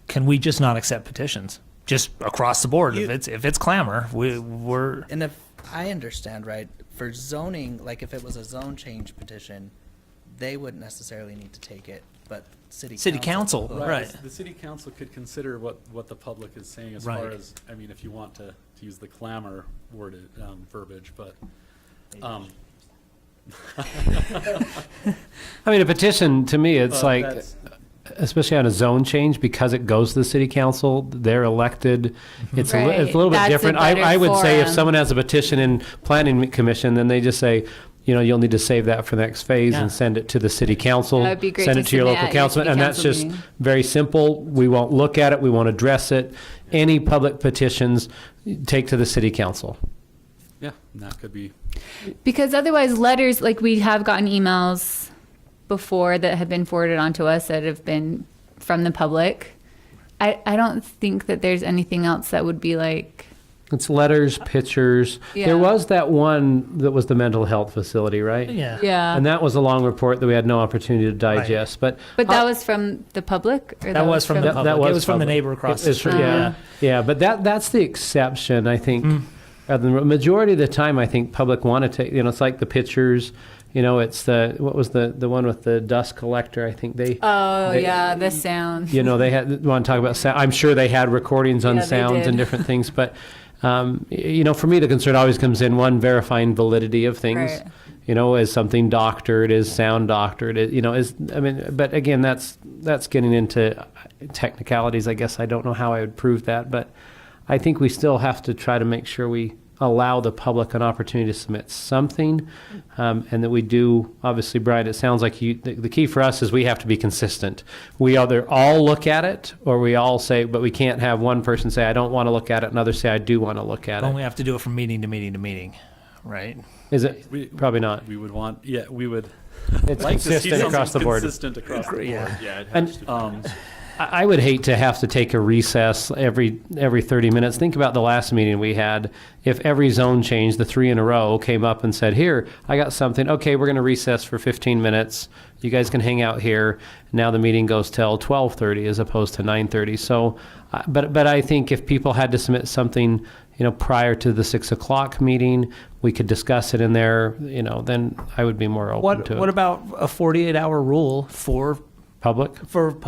can we just not accept petitions? Just across the board. You- If it's clamor, we're And if I understand right, for zoning, like if it was a zone change petition, they wouldn't necessarily need to take it. but City council, right. The city council could consider what the public is saying as Right. far as, I mean, if you want to use the clamor worded verbiage, but I mean, a petition, to me, it's like, that's- especially on a zone change, because it goes to the city council, they're elected. It's a Right. little bit That's a different. better I would say if forum. someone has a petition in planning commission, then they just say, you'll need to save that for the next phase Yeah. and send it to the city council. That would be great Send to it to your submit local at your councilman, city and that's council just meeting. very simple. We won't look at it. We won't address it. Any public petitions, take to the city council. yeah, and that could be, Because otherwise, letters, like we have gotten emails before that have been forwarded on to us that have been from the public. I don't think that there's anything else that would be like, It's letters, pictures. Yeah. There was that one that was the mental health facility, right? Yeah. yeah. And that was a long report that we had no opportunity to digest. But But that was from the public? Or That was from the That- public. that It was was from the public. neighbor across the It's street. yeah, yeah. But that's the exception, I think. The majority of the time, I think public want to take. It's like the pictures. It's what was the one with the dust collector? I think they. Oh, They- yeah, the sound. They had want to talk about sound. I'm sure they had recordings on Yeah, they sounds and did. different things, but. For me, the concern always comes in one, verifying validity of things. Right. Is something doctored? Is sound doctored? But again, that's getting into technicalities. I guess I don't know how I would prove that, but I think we still have to try to make sure we allow the public an opportunity to submit something, and that we do. Obviously, Brian, it sounds like the key for us is we have to be consistent. We either all look at it, or we all say, but we can't have one person say, I don't want to look at it, and others say, I do want to look at Don't it. we have to do it from meeting to meeting to meeting, right? Is it? we Probably not. we would want, we would It's like to see consistent something across the board. consistent across the board. Yeah. And I would hate to have to take a recess every 30 minutes. Think about the last meeting we had. If every zone change, the 3 in a row, came up and said, here, I got something. Okay, we're going to recess for 15 minutes. You guys can hang out here. Now the meeting goes till 12:30 as opposed to 9:30. So, but I think if people had to submit something, prior to the 6 o'clock meeting, we could discuss it in there, then I would be more open to it. What about a 48-hour rule for Public? for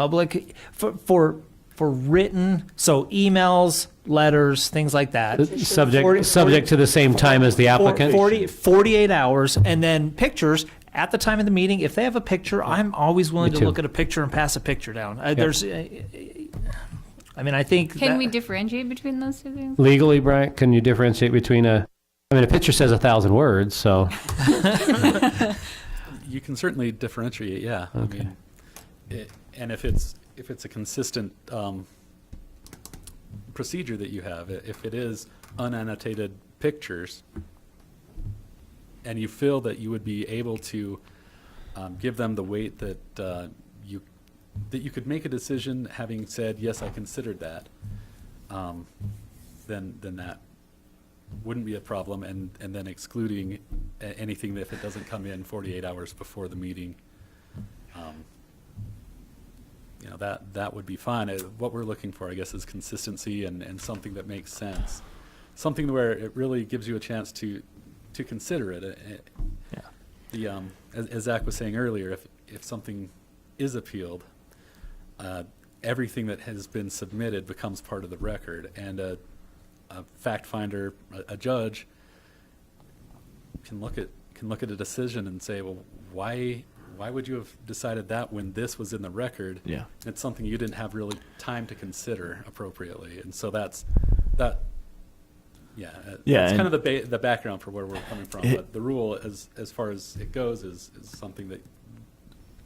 written, so emails, letters, things like that. Subject to the same time as the applicant? 48 hours, and then pictures at the time of the meeting. If they have a picture, I'm always willing Me to too. look at a picture and pass a picture down. I think Can that- we differentiate between those two things? Legally, Brian, can you differentiate between a picture says 1,000 words, so. You can certainly differentiate, yeah. Okay. And if it's a consistent procedure that you have, if it is unannotated pictures, and you feel that you would be able to give them the weight that you could make a decision having said, yes, I considered that, then that wouldn't be a problem, and then excluding anything that if it doesn't come in 48 hours before the meeting, that would be fine. What we're looking for, I guess, is consistency and something that makes sense, something where it really gives you a chance to consider it. As Zach was saying earlier, if something is appealed, everything that has been submitted becomes part of the record, and a fact finder, a judge, can look at a decision and say, well, why would you have decided that when this was in the record? Yeah. It's something you didn't have really time to consider appropriately, and so that's and- kind of the background for where we're coming from. But the rule, as far as it goes, is something that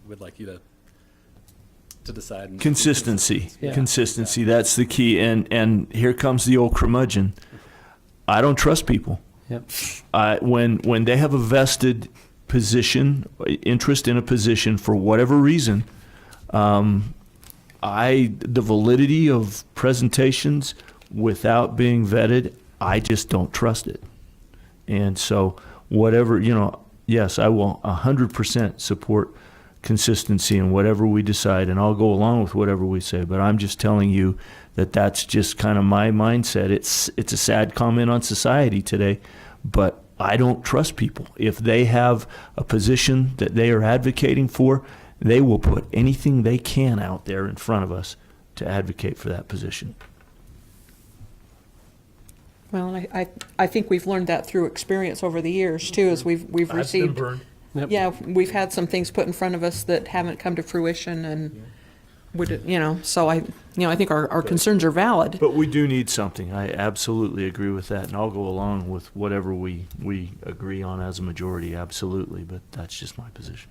we'd like you to decide. And Consistency. Yeah. Consistency. That's the key. And here comes the old curmudgeon. I don't trust people. Yep. When they have a vested position, interest in a position for whatever reason, the validity of presentations without being vetted, I just don't trust it. And so whatever, yes, I will 100% support consistency in whatever we decide, and I'll go along with whatever we say, but I'm just telling you that that's just kind of my mindset. It's a sad comment on society today, but I don't trust people. If they have a position that they are advocating for, they will put anything they can out there in front of us to advocate for that position. Well, I think we've learned that through experience over the years too, as we've received. Yep. Yeah, we've had some things put in front of us that haven't come to fruition, and would, so I think our concerns are valid. But we do need something. I absolutely agree with that, and I'll go along with whatever we agree on as a majority, absolutely, but that's just my position.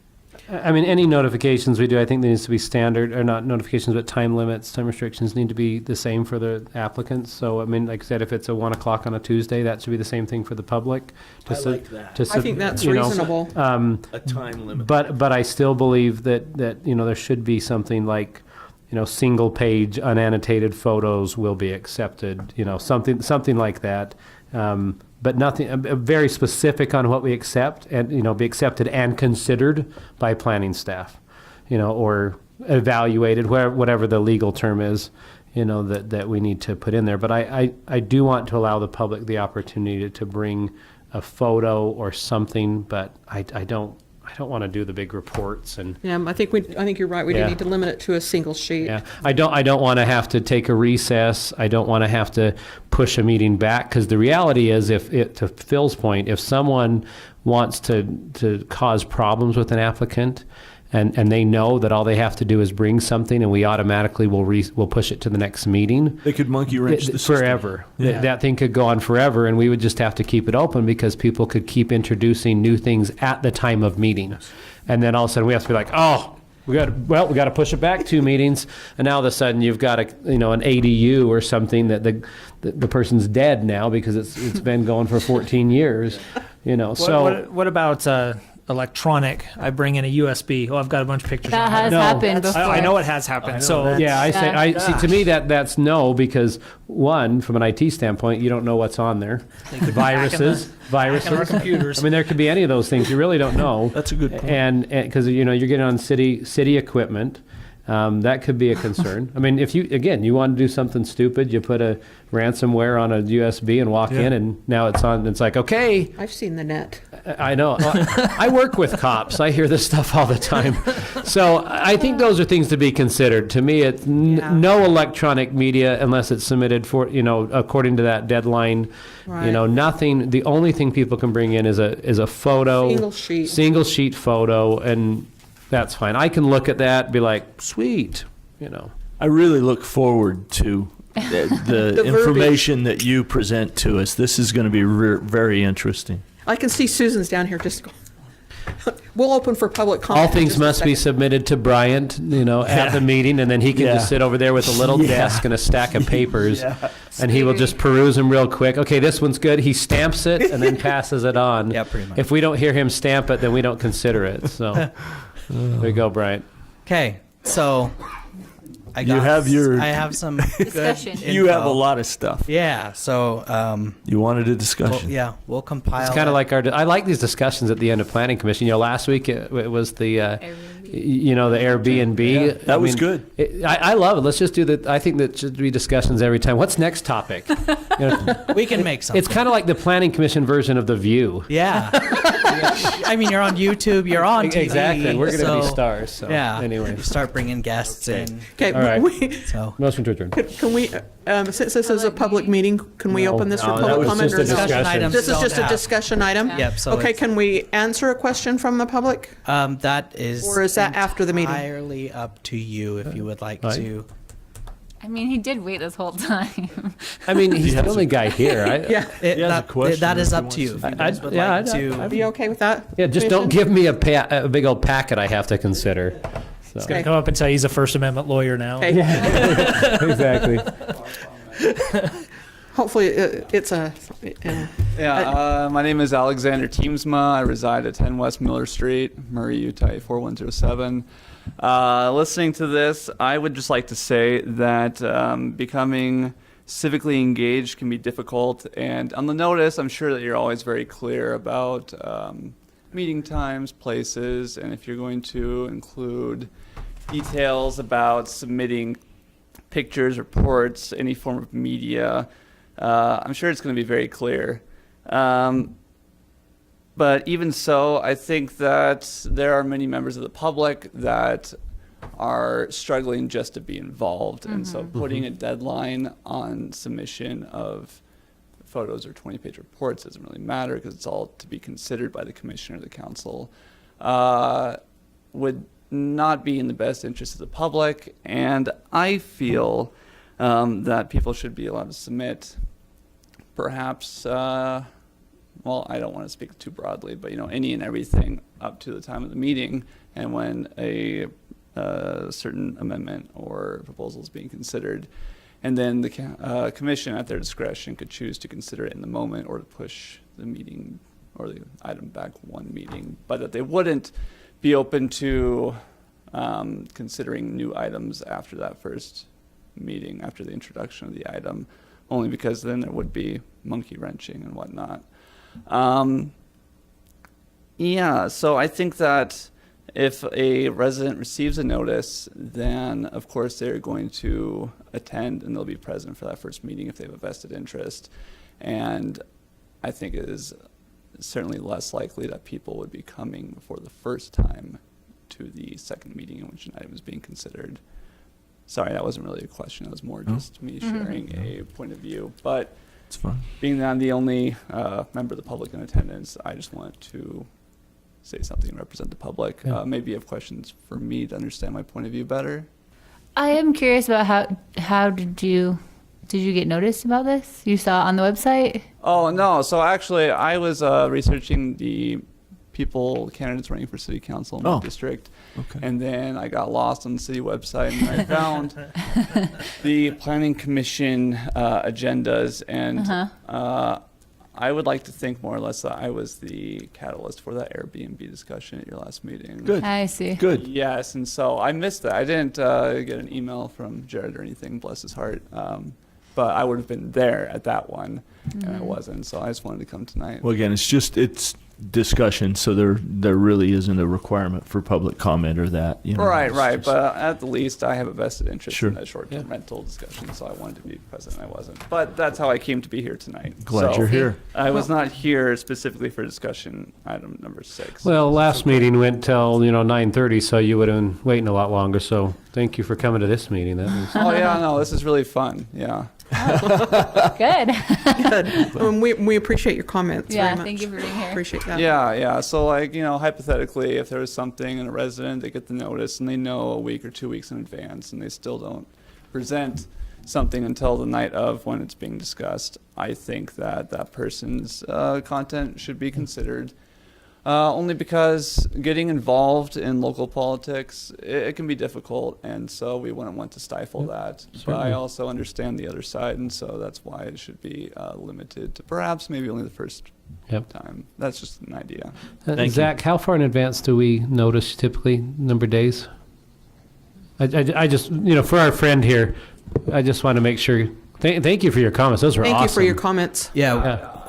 I mean, any notifications we do, I think there needs to be standard, or not notifications, but time limits, time restrictions need to be the same for the applicants. So, I mean, like I said, if it's a 1 o'clock on a Tuesday, that should be the same thing for the public. I like that. I think that's reasonable. A time limit. But I still believe that there should be something like, single page unannotated photos will be accepted, something like that. But nothing very specific on what we accept, and be accepted and considered by planning staff, or evaluated, whatever the legal term is, that we need to put in there. But I do want to allow the public the opportunity to bring a photo or something, but I don't want to do the big reports and. Yeah, I think you're right. We do Yeah. need to limit it to a single sheet. Yeah, I don't want to have to take a recess. I don't want to have to push a meeting back, because the reality is, to Phil's point, if someone wants to cause problems with an applicant, and they know that all they have to do is bring something, and we automatically will push it to the next meeting. They could monkey wrench the system. Forever. Yeah. That thing could go on forever, and we would just have to keep it open, because people could keep introducing new things at the time of meeting. And then all of a sudden we have to be like, oh, we got to push it back 2 meetings, and now all of a sudden you've got an ADU or something that the person's dead now because it's been going for 14 years, So What about electronic? I bring in a USB. Oh, I've got a bunch of pictures. That on has it. happened before. I know it has happened. So yeah, I see. To me, that's no, because one, from an IT standpoint, you don't know what's on there. Viruses. hacking our computers. I mean, there could be any of those things. You really don't know. That's a good point. And because you're getting on city equipment, that could be a concern. I mean, if you want to do something stupid, you put a ransomware on a USB and walk in, and now it's on. It's like, okay, I've seen the net. I know. I work with cops. I hear this stuff all the time. So I think those are things to be considered. To me, it's no electronic media unless it's submitted for, according to that deadline. Right. Nothing. The only thing people can bring in is a photo. Single sheet photo, and that's fine. I can look at that and be like, sweet, I really look forward to the information that you present to us. This is going to be very interesting. I can see Susan's down here just go. We'll open for public comment. all things must be submitted to Bryant, at the meeting, and then he can just sit over there with a little desk and a stack of papers, and he will just peruse them real quick. Okay, this one's good. He stamps it and then passes it on. Yeah, pretty much. If we don't hear him stamp it, then we don't consider it. So there you go, Bryant. Okay, so I have some Discussion. good You have a info. lot of stuff. Yeah, so You wanted a discussion. we'll compile. It's kind of it. like I like these discussions at the end of planning commission. Last week it was the the Airbnb. Yeah, that was good. I love it. Let's just do I think that should be discussions every time. What's next topic? We can make something. It's kind of like the planning commission version of The View. Yeah. I mean, you're on YouTube. You're on TV. Exactly. We're going to be so, stars. So Yeah. Anyway. You start bringing guests in. Okay, All right. So Motion to adjourn. can we, since this is a public meeting, can we open this for No, that public was comment? just a discussion discussion. items This is don't just a have- discussion item? Yep. So Okay, it's- can we answer a question from the public? that is. Or is that after the meeting? Entirely up to you if you would like to. I mean, he did wait this whole time. I mean, he's the only guy here. Yeah, That is up to you. If you guys would like to. I'd be okay with that. Yeah, just don't give me a big old packet I have to consider. So. He's going to come up and tell you he's a First Amendment lawyer now. Okay. Exactly. Hopefully, it's a. My name is Alexander Teamsma. I reside at 10 West Miller Street, Murray, Utah 4107. Listening to this, I would just like to say that becoming civically engaged can be difficult. And on the notice, I'm sure that you're always very clear about meeting times, places, and if you're going to include details about submitting pictures, reports, any form of media, I'm sure it's going to be very clear. I would just like to say that becoming civically engaged can be difficult. And on the notice, I'm sure that you're always very clear about meeting times, places, and if you're going to include details about submitting pictures, reports, any form of media, I'm sure it's going to be very clear. I'm sure it's going to be very clear. But even so, I think that there are many members of the public that are struggling just to be involved. And so putting a deadline on submission of photos or 20-page reports doesn't really matter because it's all to be considered by the commission or the council, would not be in the best interest of the public. And I feel that people should be allowed to submit perhaps, well, I don't want to speak too broadly, but any and everything up to the time of the meeting, and when a certain amendment or proposal is being considered, and then the commission at their discretion could choose to consider it in the moment or to push the meeting or the item back one meeting, but that they wouldn't be open to considering new items after that first meeting, after the introduction of the item, only because then there would be monkey wrenching and whatnot. Yeah, so I think that if a resident receives a notice, then of course they're going to attend and they'll be present for that first meeting if they have a vested interest. And I think it is certainly less likely that people would be coming for the first time to the second meeting in which an item is being considered. Sorry, that wasn't really a question. That was more just me sharing a point of view. But It's fine. being that I'm the only member of the public in attendance, I just wanted to say something and represent the public. Yeah. Maybe you have questions for me to understand my point of view better. I am curious about how did you get notice about this? You saw it on the website? Oh, no. So actually, I was researching the candidates running for city council in my district. Okay. And then I got lost on the city website and I found the planning commission agendas. And I would like to think more or less that I was the catalyst for that Airbnb discussion at your last meeting. Good. I see. Good. Yes, and so I missed that. I didn't get an email from Jared or anything, bless his heart. But I would have been there at that one, and I wasn't. So I just wanted to come tonight. Well, again, it's discussion, so there really isn't a requirement for public comment or that. Right. it's just- But at the least, I have a vested interest Sure. in that short-term rental discussion, so I wanted to be present, and I wasn't. But that's how I came to be here tonight. Glad So you're here. I was not here specifically for discussion item number 6. Well, last meeting went till 9:30, so you would have been waiting a lot longer. So thank you for coming to this meeting. That was Oh yeah, no, this is really fun. Yeah. Good. Good. We appreciate your comments Yeah, very much. thank you for being here. Appreciate that. Yeah. So hypothetically, if there was something in a resident, they get the notice and they know a week or 2 weeks in advance and they still don't present something until the night of when it's being discussed, I think that person's content should be considered. Only because getting involved in local politics, it can be difficult, and so we wouldn't want to stifle that. But I also understand the other side, and so that's why it should be limited to perhaps maybe only the first time. That's just an idea. Thank you. Zach, how far in advance do we notice typically, number of days? I just, for our friend here, I just want to make sure. Thank you for your comments. Those were awesome. Thank you for your comments. Yeah.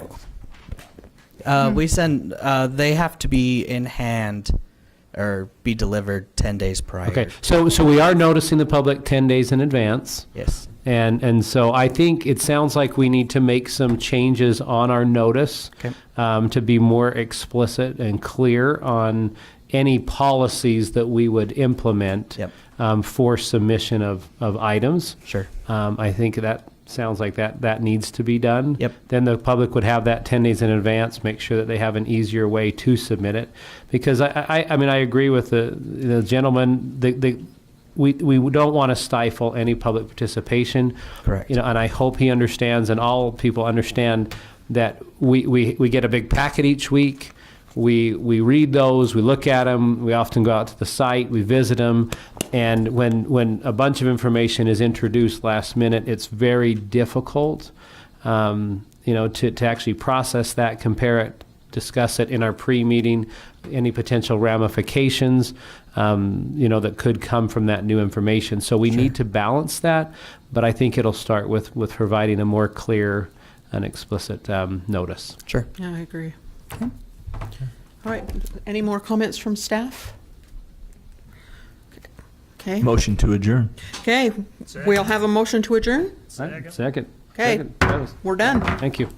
We send, they have to be in hand or be delivered 10 days prior. Okay, so we are noticing the public 10 days in advance. Yes. And so I think it sounds like we need to make some changes on our notice to be more explicit and clear on any policies that we would implement for submission of items. Sure. I think that sounds like that needs to be done. Yep. Then the public would have that 10 days in advance, make sure that they have an easier way to submit it. Because I mean, I agree with the gentleman, we don't want to stifle any public participation. Correct. And I hope he understands and all people understand that we get a big packet each week. We read those, we look at them, we often go out to the site, we visit them, and when a bunch of information is introduced last minute, it's very difficult, to actually process that, compare it, discuss it in our pre-meeting, any potential ramifications, that could come from that new information. So we need to balance that, but I think it'll start with providing a more clear and explicit notice. Sure. Yeah, I agree. Okay. All right. Any more comments from staff? Okay. Motion to adjourn. Okay. We'll have a motion to adjourn. Second. Okay. Second. We're done. Thank you.